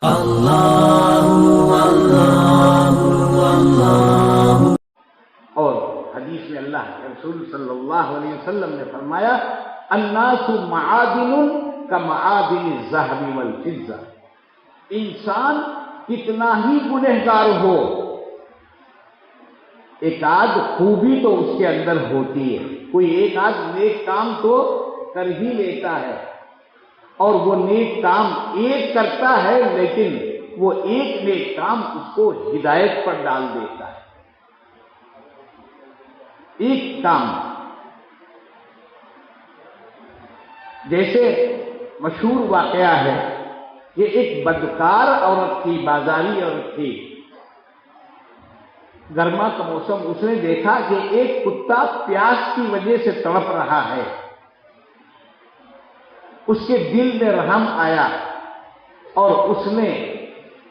اور حدیث میں اللہ کے رسول صلی اللہ علیہ وسلم نے فرمایا الناس معادن کمعادن الذهب والفضہ، انسان کتنا ہی گنہگار ہو ایک آدھ خوبی تو اس کے اندر ہوتی ہے، کوئی ایک آدھ نیک کام تو کر ہی لیتا ہے، اور وہ نیک کام ایک کرتا ہے لیکن وہ ایک نیک کام اس کو ہدایت پر ڈال دیتا ہے۔ ایک کام جیسے مشہور واقعہ ہے کہ ایک بدکار عورت تھی، بازاری عورت تھی، گرما کا موسم، اس نے دیکھا کہ ایک کتا پیاس کی وجہ سے تڑپ رہا ہے، اس کے دل میں رحم آیا اور اس نے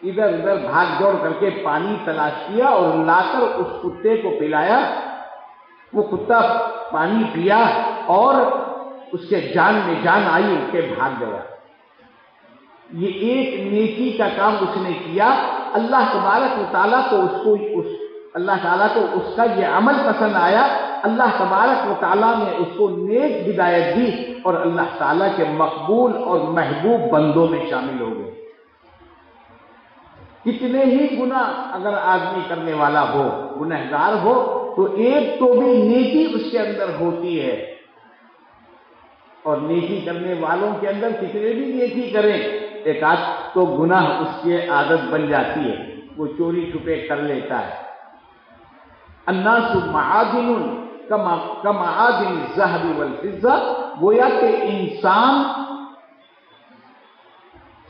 ادھر ادھر بھاگ دوڑ کر کے پانی تلاش کیا اور لا کر اس کتے کو پلایا۔ وہ کتا پانی پیا اور اس کے جان میں جان آئی، اٹھ کے بھاگ گیا۔ یہ ایک نیکی کا کام اس نے کیا، اللہ تبارک و تعالیٰ کو اللہ تعالیٰ کو اس کا یہ عمل پسند آیا، اللہ تبارک و تعالیٰ نے اس کو نیک ہدایت دی اور اللہ تعالیٰ کے مقبول اور محبوب بندوں میں شامل ہو گئے۔ کتنے ہی گناہ اگر آدمی کرنے والا ہو، گنہگار ہو، تو ایک تو بھی نیکی اس کے اندر ہوتی ہے، اور نیکی کرنے والوں کے اندر کتنے بھی نیکی کریں، ایک آدھ تو گناہ اس کی عادت بن جاتی ہے، وہ چوری چھپے کر لیتا ہے۔ الناس معادن کمعادن الذهب والفضہ، گویا کہ انسان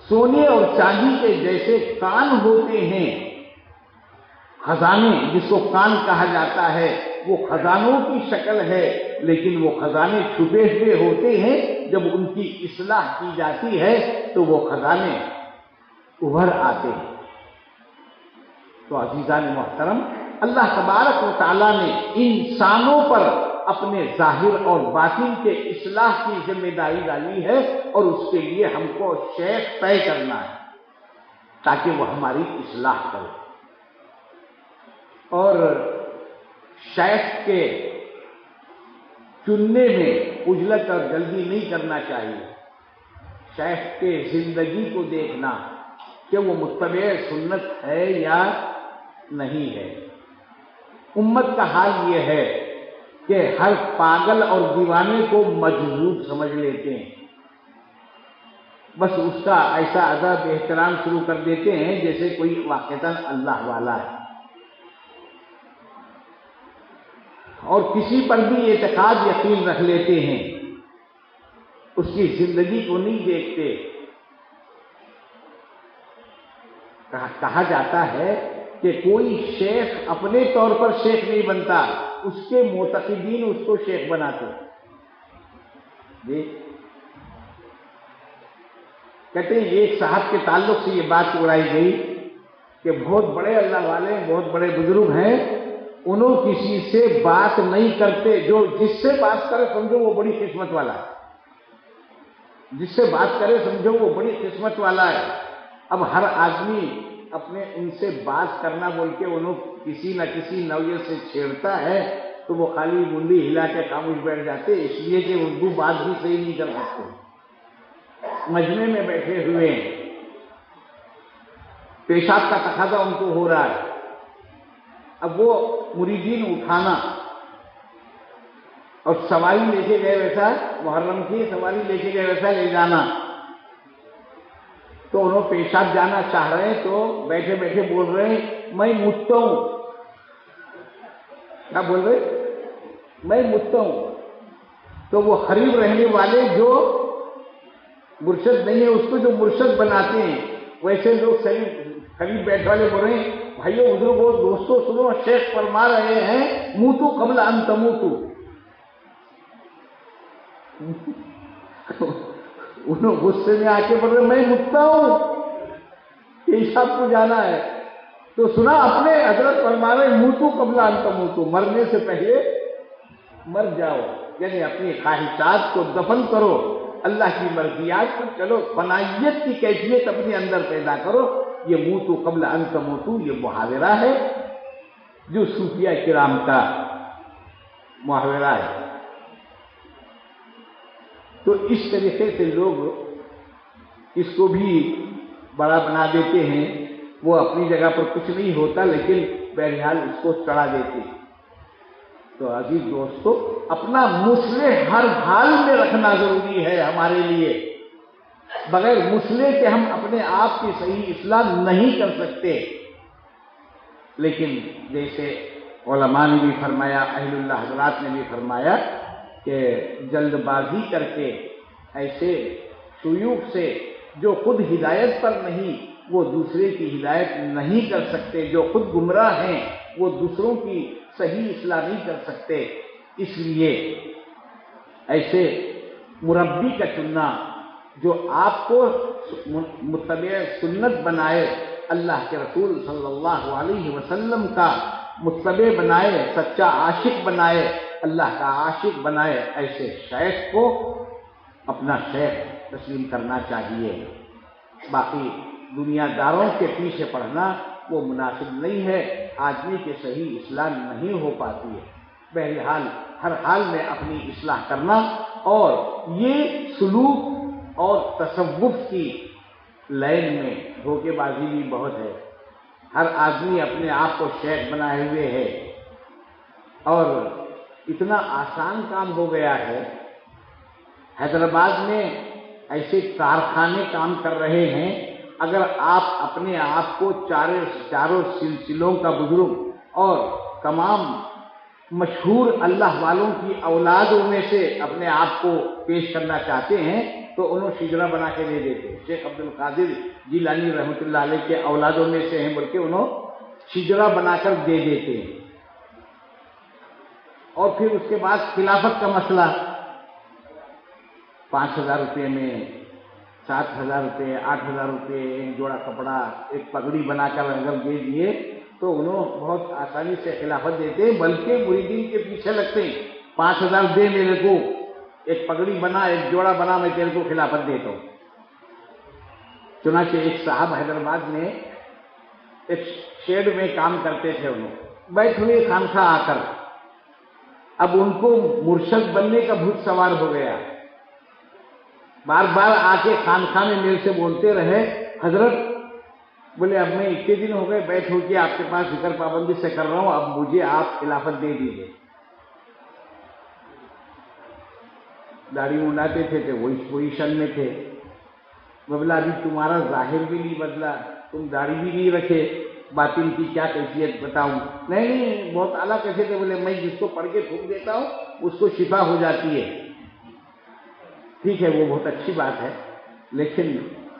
سونے اور چاندی کے جیسے کان ہوتے ہیں، خزانے جس کو کان کہا جاتا ہے، وہ خزانوں کی شکل ہے، لیکن وہ خزانے چھپے ہوئے ہوتے ہیں، جب ان کی اصلاح کی جاتی ہے تو وہ خزانے ابھر آتے ہیں۔ تو عزیزان محترم، اللہ تبارک و تعالیٰ نے انسانوں پر اپنے ظاہر اور باطن کے اصلاح کی ذمہ داری ڈالی ہے، اور اس کے لیے ہم کو شیخ طے کرنا ہے تاکہ وہ ہماری اصلاح کرے۔ اور شیخ کے چننے میں عجلت اور جلدی نہیں کرنا چاہیے، شیخ کے زندگی کو دیکھنا کہ وہ متبع سنت ہے یا نہیں ہے۔ امت کا حال یہ ہے کہ ہر پاگل اور دیوانے کو مجذوب سمجھ لیتے ہیں، بس اس کا ایسا ادب احترام شروع کر دیتے ہیں جیسے کوئی واقعتاً اللہ والا ہے، اور کسی پر بھی اعتقاد یقین رکھ لیتے ہیں، اس کی زندگی کو نہیں دیکھتے۔ کہا جاتا ہے کہ کوئی شیخ اپنے طور پر شیخ نہیں بنتا، اس کے معتقدین اس کو شیخ بناتے ہیں۔ کہتے ہیں ایک صاحب کے تعلق سے یہ بات اڑائی گئی کہ بہت بڑے اللہ والے ہیں، بہت بڑے بزرگ ہیں، انہوں کسی سے بات نہیں کرتے، جو جس سے بات کرے سمجھو وہ بڑی قسمت والا ہے، جس سے بات کرے سمجھو وہ بڑی قسمت والا ہے۔ اب ہر آدمی اپنے ان سے بات کرنا بول کے انہوں کسی نہ کسی نوعیت سے چھیڑتا ہے، تو وہ خالی منڈی ہلا کے خاموش بیٹھ جاتے، اس لیے کہ اردو بات بھی صحیح نہیں کر سکتے، مجمع میں بیٹھے ہوئے ہیں، پیشاب کا تقاضا ان کو ہو رہا ہے، اب وہ مریدین اٹھانا اور سواری لے کے گئے ویسا، محرم کی سواری لے کے گئے ویسا لے جانا، تو انہوں پیشاب جانا چاہ رہے ہیں تو بیٹھے بیٹھے بول رہے ہیں میں مجھتا ہوں، کیا بول رہے میں مجھتا ہوں، تو وہ قریب رہنے والے جو مرشد نہیں ہے اس کو جو مرشد بناتے ہیں، ویسے لوگ قریب بیٹھے والے بول رہے ہیں بھائیو بزرگو دوستو سنو، شیخ فرما رہے ہیں موتو قبل ان تموتو، انہوں غصے میں آ کے بول رہے میں مجھتا ہوں، پیشاب کو جانا ہے، تو سنا اپنے حضرت فرما رہے موتو قبل ان تموتو، مرنے سے پہلے مر جاؤ، یعنی اپنی خواہشات کو دفن کرو، اللہ کی مرضیات پر چلو، فنائیت کی کیفیت اپنے اندر پیدا کرو۔ یہ موتو قبل ان تموتو، یہ محاورہ ہے جو صوفیہ کرام کا محاورہ ہے۔ تو اس طریقے سے لوگ اس کو بھی بڑا بنا دیتے ہیں، وہ اپنی جگہ پر کچھ نہیں ہوتا لیکن بہرحال اس کو چڑھا دیتے ہیں۔ تو عزیز دوستو، اپنا مصلح ہر حال میں رکھنا ضروری ہے ہمارے لیے۔ بغیر مصلح کے ہم اپنے آپ کی صحیح اصلاح نہیں کر سکتے۔ لیکن جیسے علماء نے بھی فرمایا، اہل اللہ حضرات نے بھی فرمایا کہ جلد بازی کر کے ایسے شیوخ سے جو خود ہدایت پر نہیں، وہ دوسرے کی ہدایت نہیں کر سکتے، جو خود گمراہ ہیں وہ دوسروں کی صحیح اصلاح نہیں کر سکتے۔ اس لیے ایسے مربی کا چننا جو آپ کو متبع سنت بنائے، اللہ کے رسول صلی اللہ علیہ وسلم کا متبع بنائے، سچا عاشق بنائے، اللہ کا عاشق بنائے، ایسے شیخ کو اپنا شیخ تسلیم کرنا چاہیے۔ باقی دنیا داروں کے پیچھے پڑھنا وہ مناسب نہیں ہے، آدمی کے صحیح اصلاح نہیں ہو پاتی ہے۔ بہرحال ہر حال میں اپنی اصلاح کرنا، اور یہ سلوک اور تصوف کی لائن میں دھوکے بازی بھی بہت ہے۔ ہر آدمی اپنے آپ کو شیخ بنائے ہوئے ہے، اور اتنا آسان کام ہو گیا ہے۔ حیدرآباد میں ایسے کارخانے کام کر رہے ہیں، اگر آپ اپنے آپ کو چاروں سلسلوں کا بزرگ اور تمام مشہور اللہ والوں کی اولادوں میں سے اپنے آپ کو پیش کرنا چاہتے ہیں تو انہوں شجرا بنا کے دے دیتے ہیں۔ شیخ عبد القادر جیلانی رحمۃ اللہ علیہ کے اولادوں میں سے ہیں، بلکہ انہوں شجرا بنا کر دے دیتے ہیں۔ اور پھر اس کے بعد خلافت کا مسئلہ، 5,000 روپے میں 7,000 روپے، 8,000 روپے، ایک جوڑا کپڑا، ایک پگڑی بنا کر اگر دے دیے تو انہوں بہت آسانی سے خلافت دیتے ہیں، بلکہ مریدین کے پیچھے لگتے ہیں، 5,000 دے میرے کو، ایک پگڑی بنا، ایک جوڑا بنا، میں تیرے کو خلافت دیتا ہوں۔ چنانچہ ایک صاحب حیدرآباد میں ایک شیڈ میں کام کرتے تھے، انہوں بیٹھ ہوئے خانخواہ آ کر، اب ان کو مرشد بننے کا بھوت سوار ہو گیا، بار بار آ کے خانخواہ میں میرے سے بولتے رہے، حضرت بولے اب میں اتنے دن ہو گئے بیٹھ ہو کے آپ کے پاس ذکر پابندی سے کر رہا ہوں، اب مجھے آپ خلافت دے دیجیے۔ داڑھی منڈاتے تھے وہی پوزیشن میں تھے، بولا ابھی تمہارا ظاہر بھی نہیں بدلا، تم داڑھی بھی نہیں رکھے، باطن کی کیا کیفیت بتاؤں؟ نہیں بہت اعلیٰ کیسے تھے؟ بولے میں جس کو پڑھ کے تھوک دیتا ہوں اس کو شفا ہو جاتی ہے۔ ٹھیک ہے، وہ بہت اچھی بات ہے، لیکن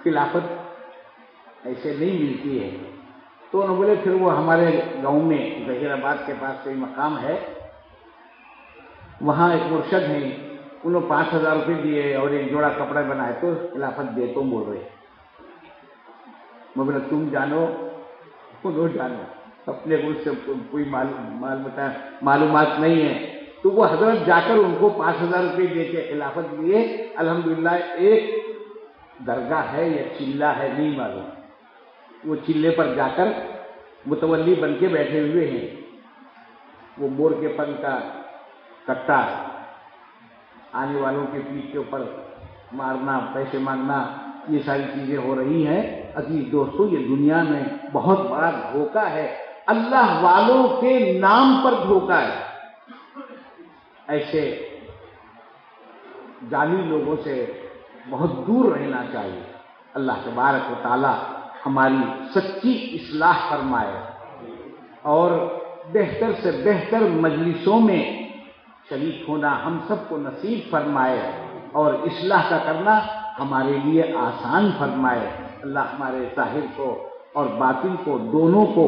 خلافت ایسے نہیں ملتی ہے۔ تو انہوں نے بولے پھر وہ ہمارے گاؤں میں ظہیر آباد کے پاس کوئی مقام ہے، وہاں ایک مرشد ہیں، انہوں 5,000 روپے دیے اور ایک جوڑا کپڑا بنائے تو خلافت دے تو بول رہے۔ میں بولا تم جانو، انہوں جانو، اپنے کو اس سے کوئی معلومات نہیں ہے۔ تو وہ حضرت جا کر ان کو 5,000 روپے دے کے خلافت دیے۔ الحمدللہ ایک درگاہ ہے یا چلہ ہے نہیں معلوم، وہ چلے پر جا کر متولی بن کے بیٹھے ہوئے ہیں، وہ مور کے پن کا کٹا آنے والوں کے پیٹ کے اوپر مارنا، پیسے مانگنا، یہ ساری چیزیں ہو رہی ہیں۔ عزیز دوستو، یہ دنیا میں بہت بڑا دھوکہ ہے، اللہ والوں کے نام پر دھوکہ ہے۔ ایسے جعلی لوگوں سے بہت دور رہنا چاہیے۔ اللہ تبارک و تعالی ہماری سچی اصلاح فرمائے اور بہتر سے بہتر مجلسوں میں شریک ہونا ہم سب کو نصیب فرمائے اور اصلاح کا کرنا ہمارے لیے آسان فرمائے۔ اللہ ہمارے ظاہر کو اور باطن کو دونوں کو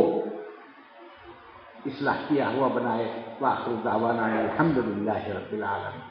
اصلاح کیا ہوا بنائے۔ وآخر دعوانا الحمدللہ رب العالمین۔